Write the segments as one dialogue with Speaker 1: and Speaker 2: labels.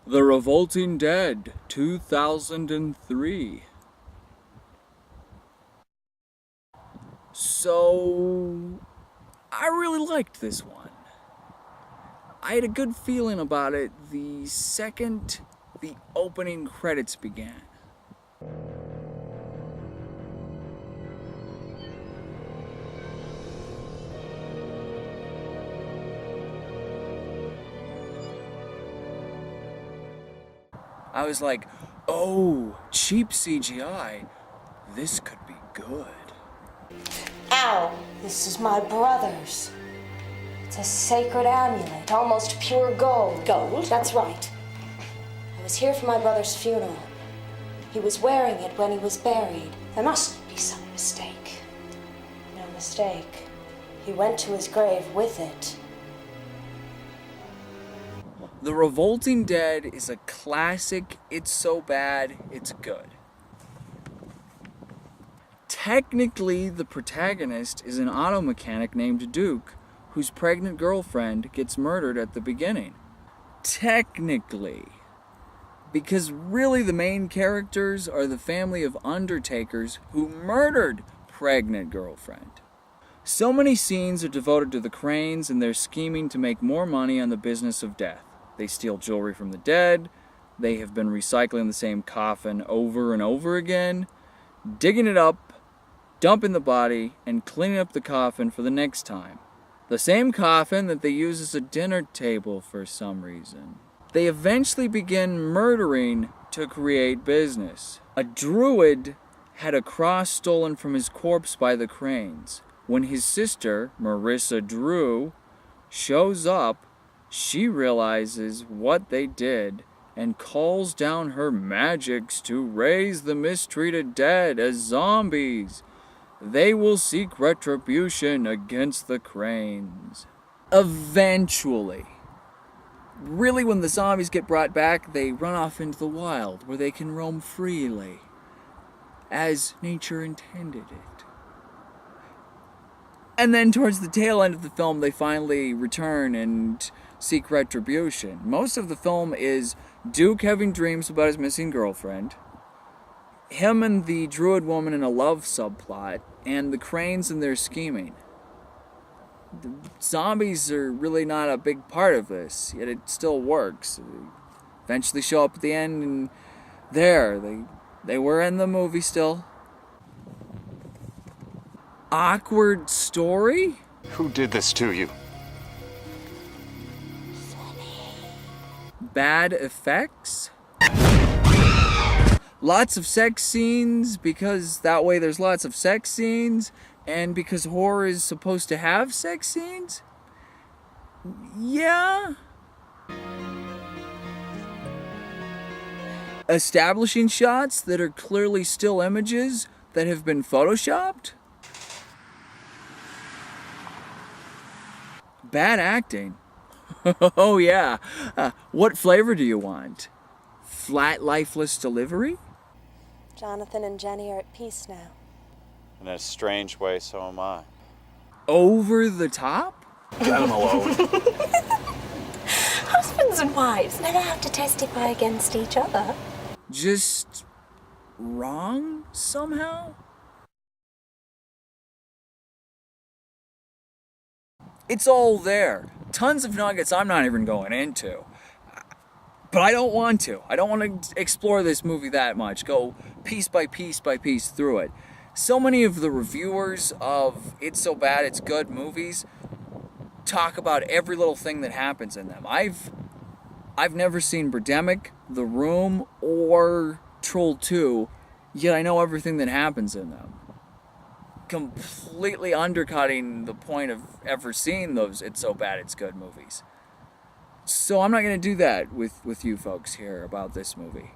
Speaker 1: The Revolting Dead, 2003. So, I really liked this one. I had a good feeling about it the second the opening credits began. I was like, oh, cheap CGI, this could be good.
Speaker 2: Ow! This is my brother's. It's a sacred amulet, almost pure gold. Gold? That's right. I was here for my brother's funeral. He was wearing it when he was buried. There must be some mistake. No mistake. He went to his grave with it.
Speaker 1: The Revolting Dead is a classic, it's so bad, it's good. Technically, the protagonist is an auto mechanic named Duke, whose pregnant girlfriend gets murdered at the beginning. Technically. Because really the main characters are the family of undertakers who murdered pregnant girlfriend. So many scenes are devoted to the Cranes and their scheming to make more money on the business of death. They steal jewelry from the dead, they have been recycling the same coffin over and over again, digging it up, dumping the body, and cleaning up the coffin for the next time. The same coffin that they use as a dinner table for some reason. They eventually begin murdering to create business. A druid had a cross stolen from his corpse by the Cranes. When his sister, Marissa Drew, shows up, she realizes what they did and calls down her magics to raise the mistreated dead as zombies. They will seek retribution against the Cranes. Eventually. Really, when the zombies get brought back, they run off into the wild where they can roam freely, as nature intended it. And then towards the tail end of the film, they finally return and seek retribution. Most of the film is Duke having dreams about his missing girlfriend, him and the druid woman in a love subplot, and the Cranes and their scheming. The zombies are really not a big part of this, yet it still works. They eventually show up at the end, and there, they were in the movie still. Awkward story?
Speaker 3: Who did this to you?
Speaker 1: Bad effects? Lots of sex scenes, because that way there's lots of sex scenes, and because horror is supposed to have sex scenes? Yeah. Establishing shots that are clearly still images that have been photoshopped? Bad acting. Oh yeah. What flavor do you want? Flat, lifeless delivery?
Speaker 2: Jonathan and Jenny are at peace now.
Speaker 3: In a strange way, so am I.
Speaker 1: Over the top?
Speaker 3: Let him alone.
Speaker 2: Husbands and wives never have to testify against each other.
Speaker 1: Just wrong somehow? It's all there. Tons of nuggets I'm not even going into. But I don't want to. I don't want to explore this movie that much. Go piece by piece by piece through it. So many of the reviewers of It's So Bad It's Good movies talk about every little thing that happens in them. I've never seen Birdemic, The Room, or Troll 2, yet I know everything that happens in them. Completely undercutting the point of ever seeing those It's So Bad It's Good movies. So I'm not going to do that with you folks here about this movie.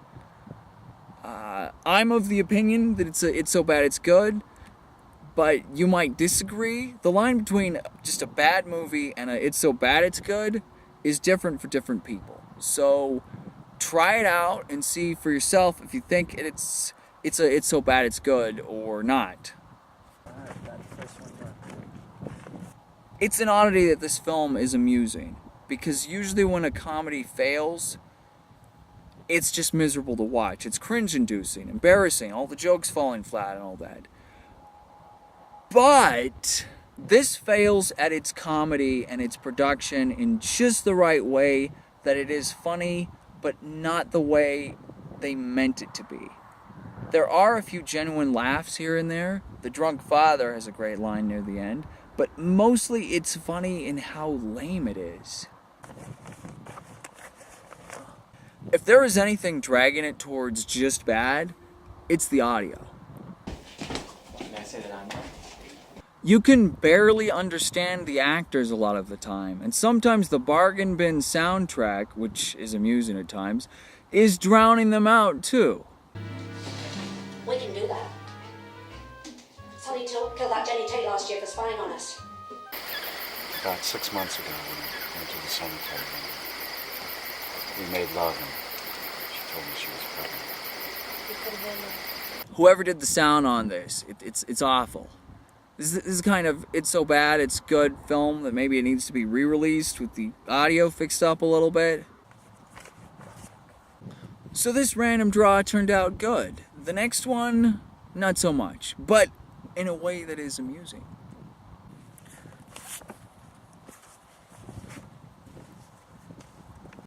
Speaker 1: I'm of the opinion that it's so bad it's good, but you might disagree. The line between just a bad movie and a it's so bad it's good is different for different people. So try it out and see for yourself if you think it's so bad it's good or not. It's an oddity that this film is amusing, because usually when a comedy fails, it's just miserable to watch. It's cringe-inducing, embarrassing, all the jokes falling flat and all that. But this fails at its comedy and its production in just the right way, that it is funny, but not the way they meant it to be. There are a few genuine laughs here and there. The drunk father has a great line near the end, but mostly it's funny in how lame it is. If there is anything dragging it towards just bad, it's the audio.
Speaker 4: May I say that I'm right?
Speaker 1: You can barely understand the actors a lot of the time, and sometimes the bargain bin soundtrack, which is amusing at times, is drowning them out too.
Speaker 2: We can do that. Sonny killed that Jenny Tate last year for spying on us.
Speaker 3: About 6 months ago, we went to the cemetery. We made love, and she told me she was pregnant.
Speaker 2: You couldn't hear me.
Speaker 1: Whoever did the sound on this, it's awful. This is kind of it's so bad, it's good film that maybe it needs to be re-released with the audio fixed up a little bit. So this random draw turned out good. The next one, not so much, but in a way that is amusing.